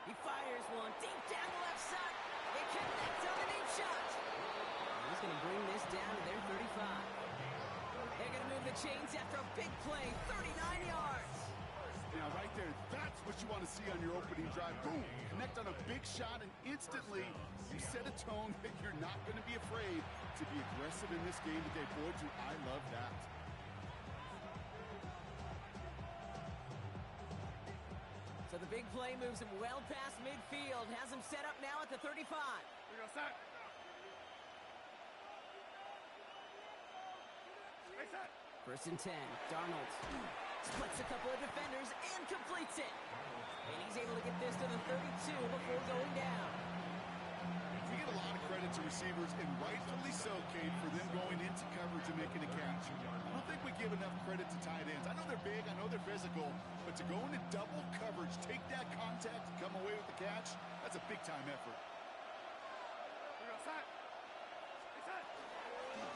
He fires one deep down the left side. It connects on the deep shot. He's going to bring this down to their 35. They're going to move the chains after a big play, 39 yards. Now, right there, that's what you want to see on your opening drive. Boom, connect on a big shot, and instantly you set a tone that you're not going to be afraid to be aggressive in this game today. Boy, do I love that. So the big play moves him well past midfield, has him set up now at the 35. We go, set. First and 10, Darnold splits a couple of defenders and completes it. And he's able to get this to the 32 before going down. We give a lot of credit to receivers, and rightfully so, Kate, for them going into coverage and making a catch. I don't think we give enough credit to tight ends. I know they're big, I know they're physical, but to go into double coverage, take that contact, come away with the catch, that's a big-time effort.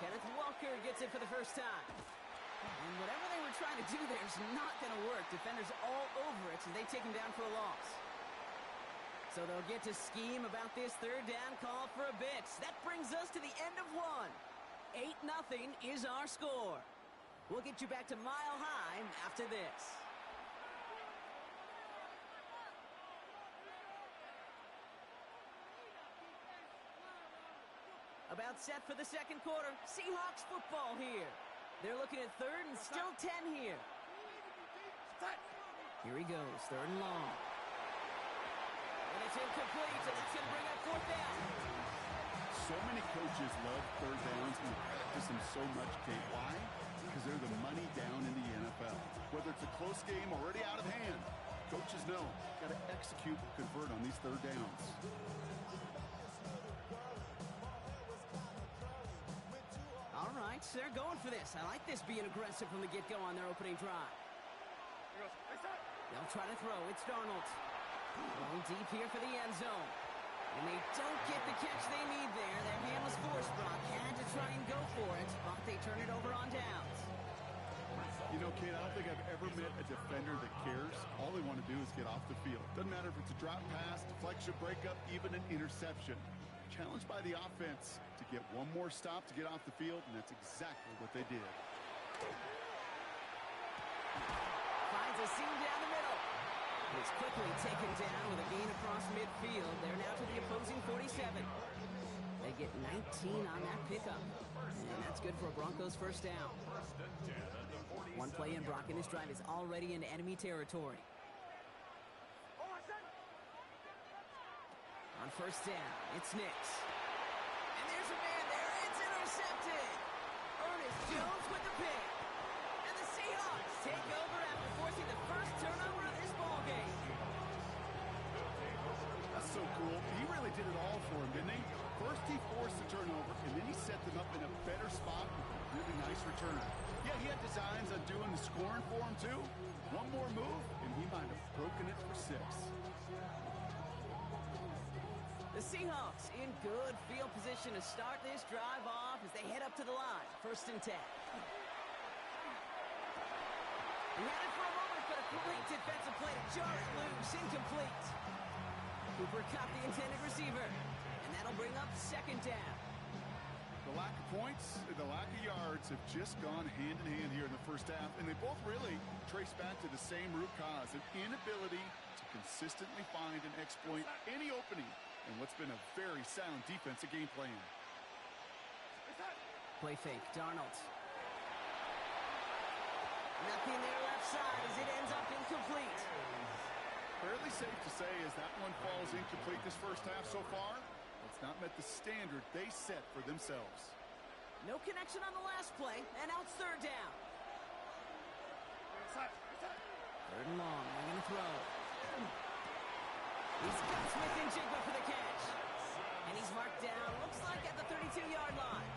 Kenneth Walker gets it for the first time. And whatever they were trying to do there is not going to work. Defenders all over it, so they take him down for a loss. So they'll get to scheme about this third down call for a bit. That brings us to the end of one. 8-0 is our score. We'll get you back to Mile High after this. About set for the second quarter. Seahawks football here. They're looking at third and still 10 here. Here he goes, third and long. And it's incomplete, and that's going to bring up fourth down. So many coaches love third downs and practice them so much, Kate. Why? Because they're the money down in the NFL. Whether it's a close game already out of hand, coaches know, got to execute and convert on these third downs. All right, so they're going for this. I like this being aggressive from the get-go on their opening drive. They'll try to throw. It's Darnold. Going deep here for the end zone. And they don't get the catch they need there. Their hand was forced. Brock had to try and go for it, but they turn it over on downs. You know, Kate, I don't think I've ever met a defender that cares. All they want to do is get off the field. Doesn't matter if it's a drop pass, deflection, breakup, even an interception. Challenged by the offense to get one more stop to get off the field, and that's exactly what they did. Finds a seam down the middle. He's quickly taken down with a gain across midfield. They're now to the opposing 47. They get 19 on that pickup. And that's good for a Broncos first down. One play in, Brock in this drive is already into enemy territory. On first down, it's Nix. And there's a man there. It's intercepted. Ernest Jones with the pick. And the Seahawks take over after forcing the first turnover of this ballgame. That's so cool. He really did it all for him, didn't he? First he forced the turnover, and then he set them up in a better spot with a really nice return. Yeah, he had designs on doing the scoring for him, too. One more move, and he might have broken it for 6. The Seahawks in good field position to start this drive off as they head up to the line. First and 10. He had it for a moment, but a great defensive play to jar it loose. Incomplete. Cooper caught the intended receiver, and that'll bring up second down. The lack of points and the lack of yards have just gone hand in hand here in the first half, and they both really trace back to the same root cause, an inability to consistently find and exploit any opening in what's been a very sound defensive game plan. Play fake, Darnold. Nothing there left side as it ends up incomplete. Fairly safe to say as that one falls incomplete this first half so far, it's not met the standard they set for themselves. No connection on the last play, and now it's third down. Third and long, they're going to throw. He's got Smith and Jigba for the catch. And he's marked down, looks like at the 32-yard line.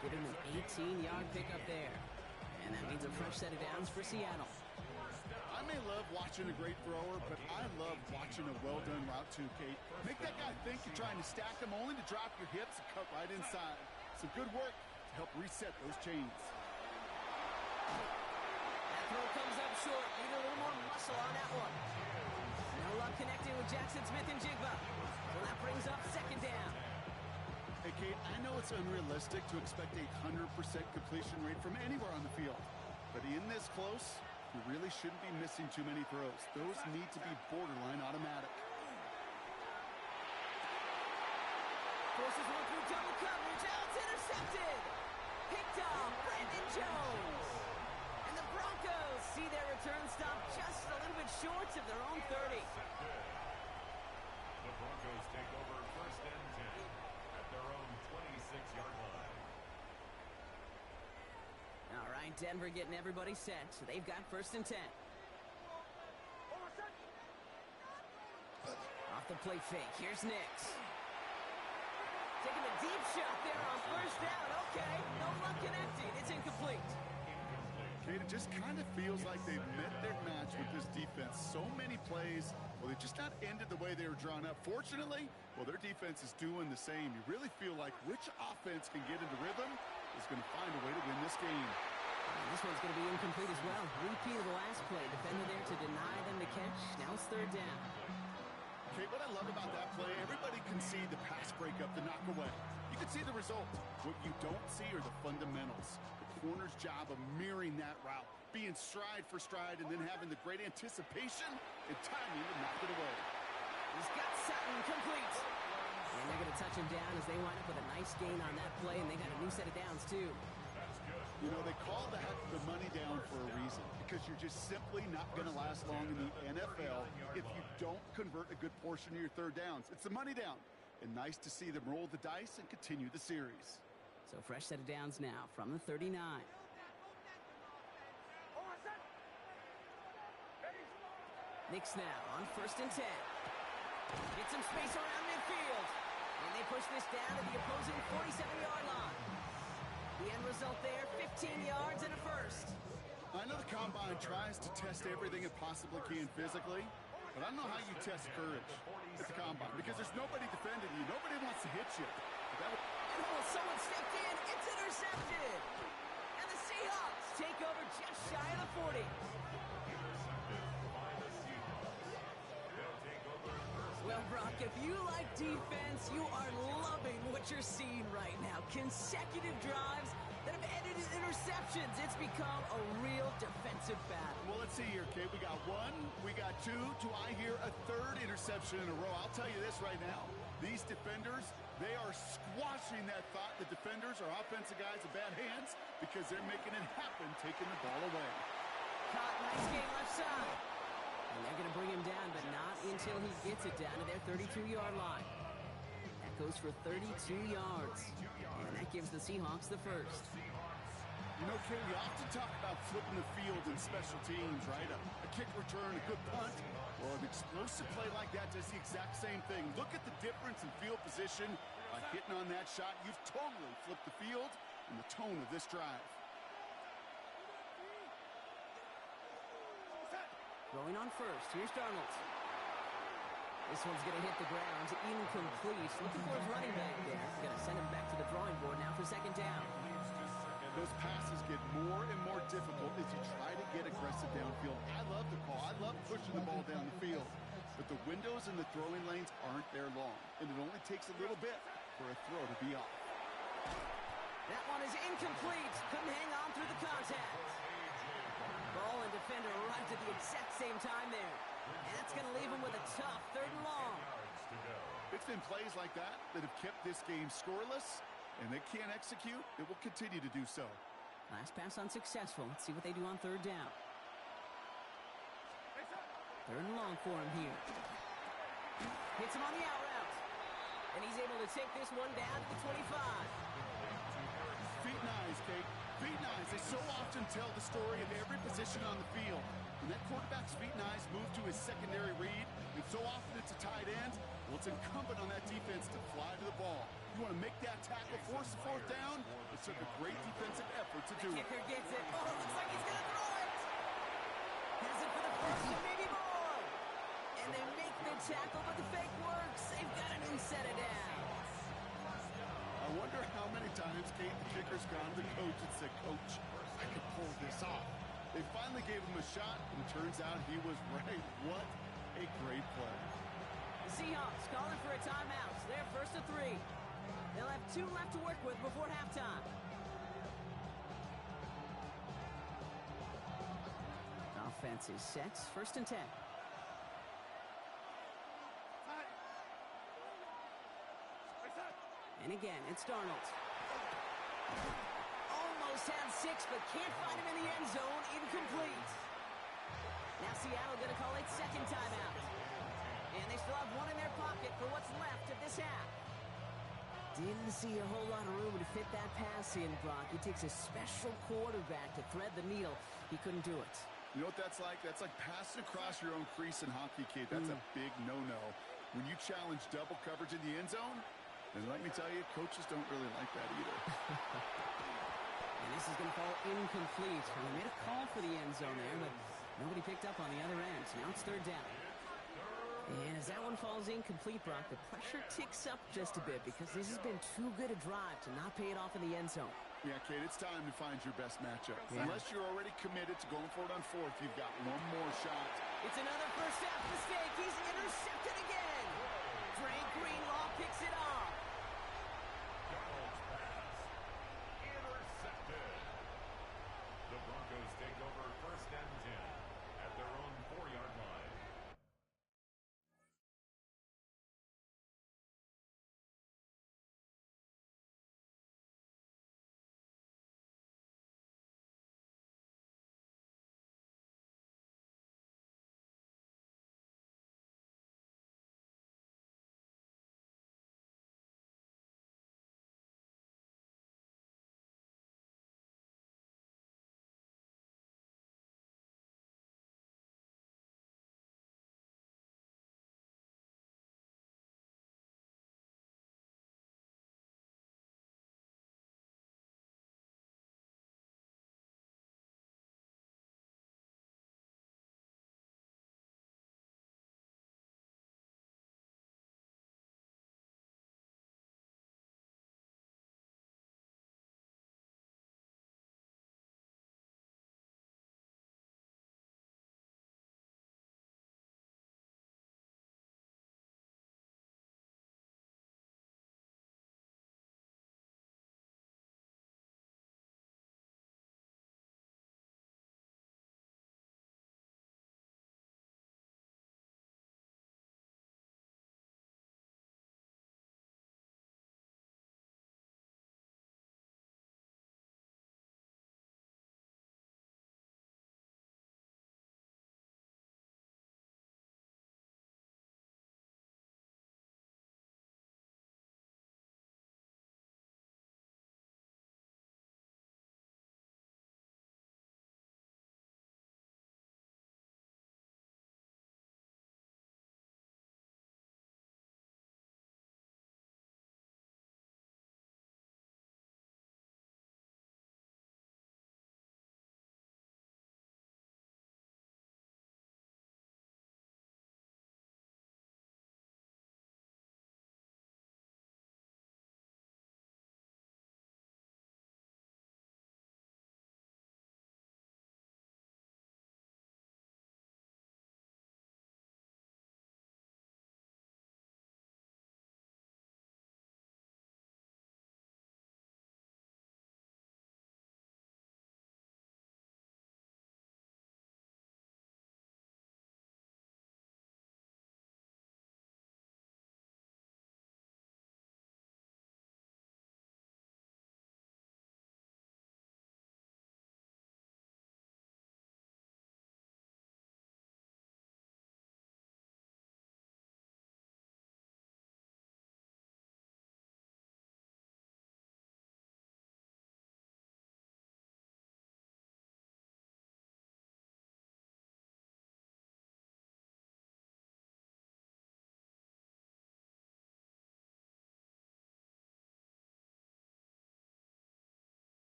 Give him an 18-yard pickup there. And that means a fresh set of downs for Seattle. I may love watching a great thrower, but I love watching a well-done route too, Kate. Make that guy think you're trying to stack him only to drop your hips and cut right inside. Some good work to help reset those chains. That throw comes up short. Need a little more muscle on that one. No luck connecting with Jackson Smith and Jigba. So that brings up second down. Hey, Kate, I know it's unrealistic to expect a 100% completion rate from anywhere on the field. But in this close, you really shouldn't be missing too many throws. Those need to be borderline automatic. Forces one through double coverage. Now it's intercepted. Picked off Brandon Jones. And the Broncos see their return stop just a little bit short of their own 30. The Broncos take over first and 10 at their own 26-yard line. All right, Denver getting everybody set, so they've got first and 10. Off the play fake, here's Nix. Taking a deep shot there on first down. Okay, no luck connecting. It's incomplete. Kate, it just kind of feels like they've met their match with this defense. So many plays, well, they just not ended the way they were drawn up. Fortunately, well, their defense is doing the same. You really feel like which offense can get into rhythm is going to find a way to win this game. This one's going to be incomplete as well. Repeat of the last play. Defender there to deny them the catch. Now it's third down. Okay, what I love about that play, everybody can see the pass breakup, the knock away. You can see the result. What you don't see are the fundamentals. The corner's job of mirroring that route, being stride for stride, and then having the great anticipation and timing to knock it away. He's got Sutton complete. And they're going to touch him down as they wind up with a nice gain on that play, and they got a new set of downs, too. You know, they call that the money down for a reason, because you're just simply not going to last long in the NFL if you don't convert a good portion of your third downs. It's the money down. And nice to see them roll the dice and continue the series. So fresh set of downs now from the 39. Nix now on first and 10. Get some space around midfield. And they push this down to the opposing 47-yard line. The end result there, 15 yards and a first. I know the Combine tries to test everything it possibly can physically, but I don't know how you test courage at the Combine, because there's nobody defending you. Nobody wants to hit you. Oh, someone stepped in. It's intercepted. And the Seahawks take over just shy of the 40. Well, Brock, if you like defense, you are loving what you're seeing right now. Consecutive drives that have ended in interceptions. It's become a real defensive battle. Well, let's see here, Kate. We got one, we got two. Do I hear a third interception in a row? I'll tell you this right now. These defenders, they are squashing that thought. The defenders are offensive guys with bad hands because they're making it happen, taking the ball away. Caught, nice game left side. And they're going to bring him down, but not until he gets it down to their 32-yard line. That goes for 32 yards. And that gives the Seahawks the first. You know, Kate, we often talk about flipping the field in special teams, right? A kick return, a good punt. Well, an explosive play like that does the exact same thing. Look at the difference in field position. By hitting on that shot, you've totally flipped the field and the tone of this drive. Going on first, here's Darnold. This one's going to hit the ground, incomplete. Looking for his running back there. Going to send him back to the drawing board now for second down. Those passes get more and more difficult as you try to get aggressive downfield. I love the call. I love pushing the ball down the field. But the windows in the throwing lanes aren't there long. And it only takes a little bit for a throw to be off. That one is incomplete. Couldn't hang on through the contact. Ball and defender arrived at the exact same time there. And that's going to leave him with a tough third and long. It's been plays like that that have kept this game scoreless, and they can't execute. It will continue to do so. Last pass unsuccessful. Let's see what they do on third down. Third and long for him here. Hits him on the out route. And he's able to take this one down to the 25. Feet and eyes, Kate. Feet and eyes. They so often tell the story of every position on the field. When that quarterback's feet and eyes move to his secondary read, and so often it's a tight end, well, it's incumbent on that defense to fly to the ball. You want to make that tackle, force the fourth down. It took a great defensive effort to do it. Kicker gets it. Oh, looks like he's going to throw it. Has it for the first and maybe more. And they make the tackle, but the fake works. They've got a new set of downs. I wonder how many times, Kate, the kicker's gone to the coach and said, Coach, I could pull this off. They finally gave him a shot, and it turns out he was right. What a great play. comes, calling for a timeout. So they're first to 3. They'll have 2 left to work with before halftime. Offense is set. First and 10. And again, it's Darnold. Almost had 6, but can't find him in the end zone. Incomplete. Now Seattle going to call its second timeout. And they still have 1 in their pocket for what's left of this half. Didn't see a whole lot of room to fit that pass in, Brock. It takes a special quarterback to thread the needle. He couldn't do it. You know what that's like? That's like passing across your own crease in hockey, Kate. That's a big no-no. When you challenge double coverage in the end zone, then let me tell you, coaches don't really like that either. And this is going to fall incomplete. Well, they made a call for the end zone there, but nobody picked up on the other end. So now it's third down. And as that one falls incomplete, Brock, the pressure ticks up just a bit because this has been too good a drive to not pay it off in the end zone. Yeah, Kate, it's time to find your best matchup. Yeah. Unless you're already committed to going for it on 4th, you've got one more shot. It's another first half mistake. He's intercepted again. Frank Greenlaw picks it off. Darnold's pass. Intercepted. The Broncos take over first and 10 at their own 4-yard line.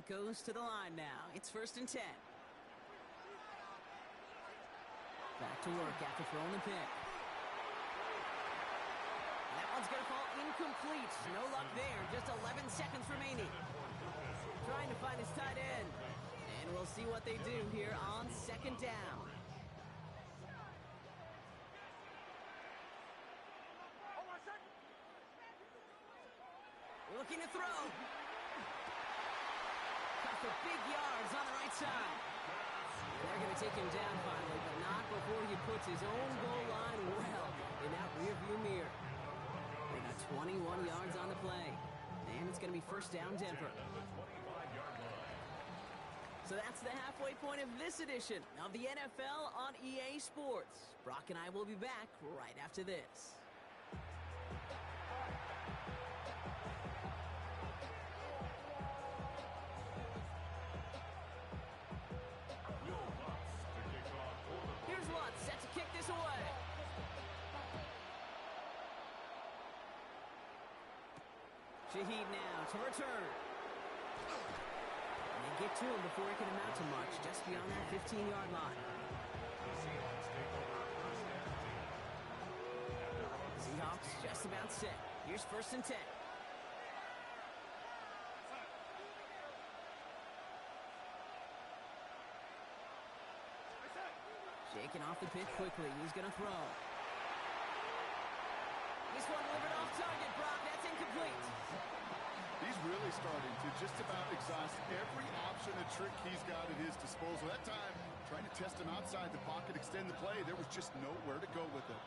Broncos to the line now. It's 1st and 10. Back to work after throwing the pick. That one's going to fall incomplete. No luck there. Just 11 seconds remaining. Trying to find his tight end. And we'll see what they do here on 2nd down. Looking to throw. Got for big yards on the right side. They're going to take him down finally, but not before he puts his own goal line well in that rearview mirror. They got 21 yards on the play. And it's going to be 1st down Denver. So that's the halfway point of this edition of the NFL on EA Sports. Brock and I will be back right after this. Here's Lutz set to kick this away. Shaheed now to return. And they get to him before he can amount to much, just beyond that 15-yard line. Seahawks just about set. Here's 1st and 10. Shaking off the pitch quickly. He's going to throw. This one delivered off target, Brock. That's incomplete. He's really starting to just about exhaust every option and trick he's got at his disposal. That time, trying to test him outside the pocket, extend the play. There was just nowhere to go with it.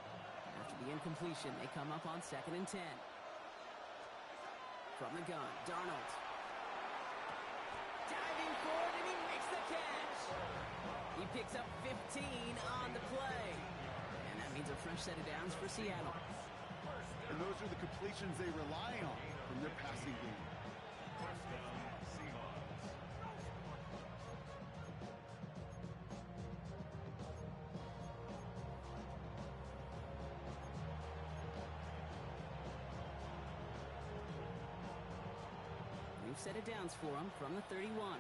After the incompletion, they come up on 2nd and 10. From the gun, Darnold. Diving forward, and he makes the catch. He picks up 15 on the play. And that means a fresh set of downs for Seattle. And those are the completions they rely on from their passing game. First down, Seahawks. New set of downs for him from the 31.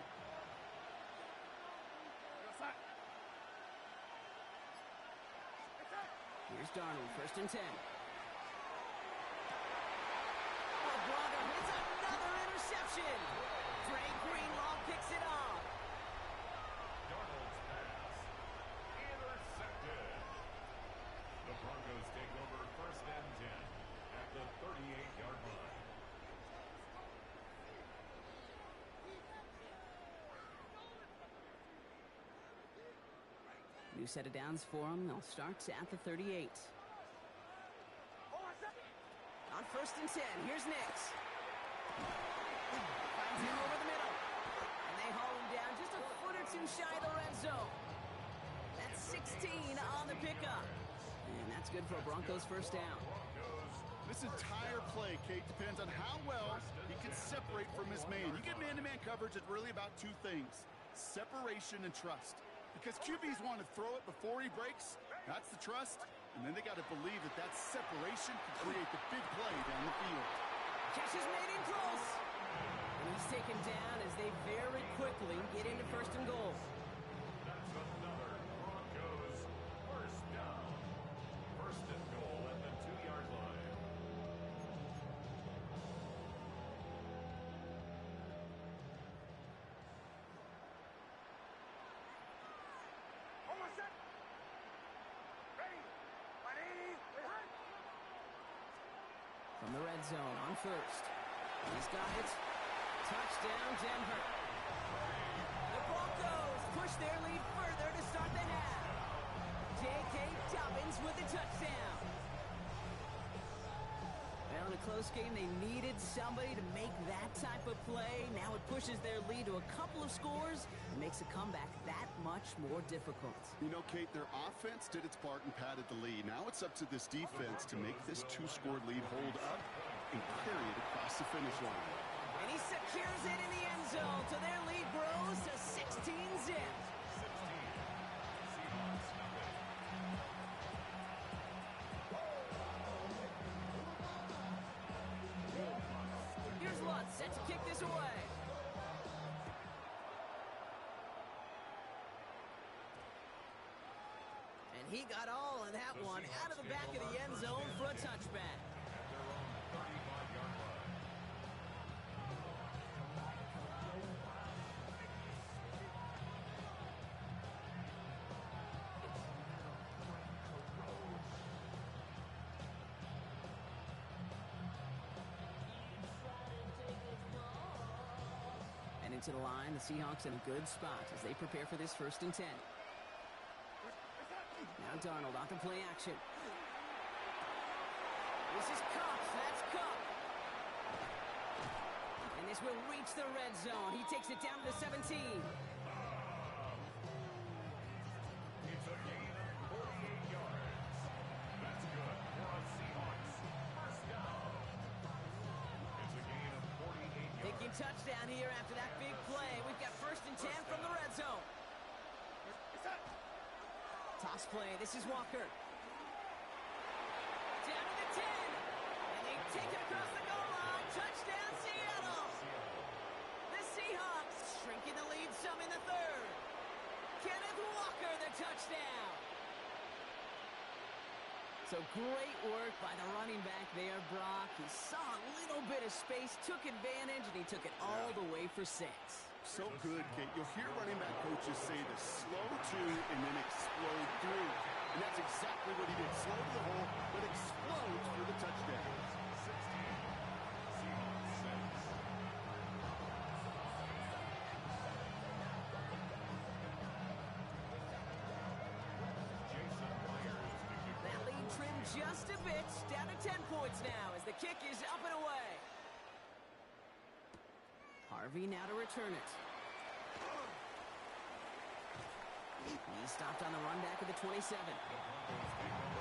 Here's Darnold, 1st and 10. Bronco hits another interception. Dre Greenlaw picks it off. Darnold's pass. Intercepted. The Broncos take over 1st and 10 at the 38-yard line. New set of downs for him. They'll start at the 38. On 1st and 10, here's Nix. Finds him over the middle. And they haul him down just a foot or two shy of the red zone. That's 16 on the pickup. And that's good for a Broncos 1st down. This entire play, Kate, depends on how well he can separate from his man. You get man-to-man coverage, it's really about 2 things. Separation and trust. Because QBs want to throw it before he breaks. That's the trust. And then they got to believe that that separation can create the big play down the field. Catch is made in close. And he's taken down as they very quickly get into 1st and goal. That's another Broncos 1st down. 1st and goal at the 2-yard line. From the red zone on 1st. He's got it. Touchdown, Denver. The Broncos push their lead further to start the half. J.K. Dobbins with the touchdown. Well, in a close game, they needed somebody to make that type of play. Now it pushes their lead to a couple of scores and makes a comeback that much more difficult. You know, Kate, their offense did its part and padded the lead. Now it's up to this defense to make this 2-score lead hold up and carry it across the finish line. And he secures it in the end zone, so their lead grows to 16 zip. Here's Lutz set to kick this away. He got all of that one out of the back of the end zone for a touchback. At their own 35-yard line. And into the line, the Seahawks in a good spot as they prepare for this 1st and 10. Now Darnold off the play action. This is Cup. That's Cup. And this will reach the red zone. He takes it down to the 17. It's a gain of 48 yards. That's good for a Seahawks first down. It's a gain of 48 yards. Thinking touchdown here after that big play. We've got 1st and 10 from the red zone. Toss play. This is Walker. Down to the 10. And they take it across the goal line. Touchdown, Seattle. The Seahawks shrinking the lead some in the 3rd. Kenneth Walker, the touchdown. So great work by the running back there, Brock. He saw a little bit of space, took advantage, and he took it all the way for 6. So good, Kate. You'll hear running back coaches say the slow to and then explode through. And that's exactly what he did. Slow to the hole, but explodes for the touchdown. 16. Seahawks 6. Jason Myers to kick That off. lead trimmed just a bit, down to 10 points now as the kick is up and away. Harvey now to return it. He stopped on the run back of the 27. The Broncos take over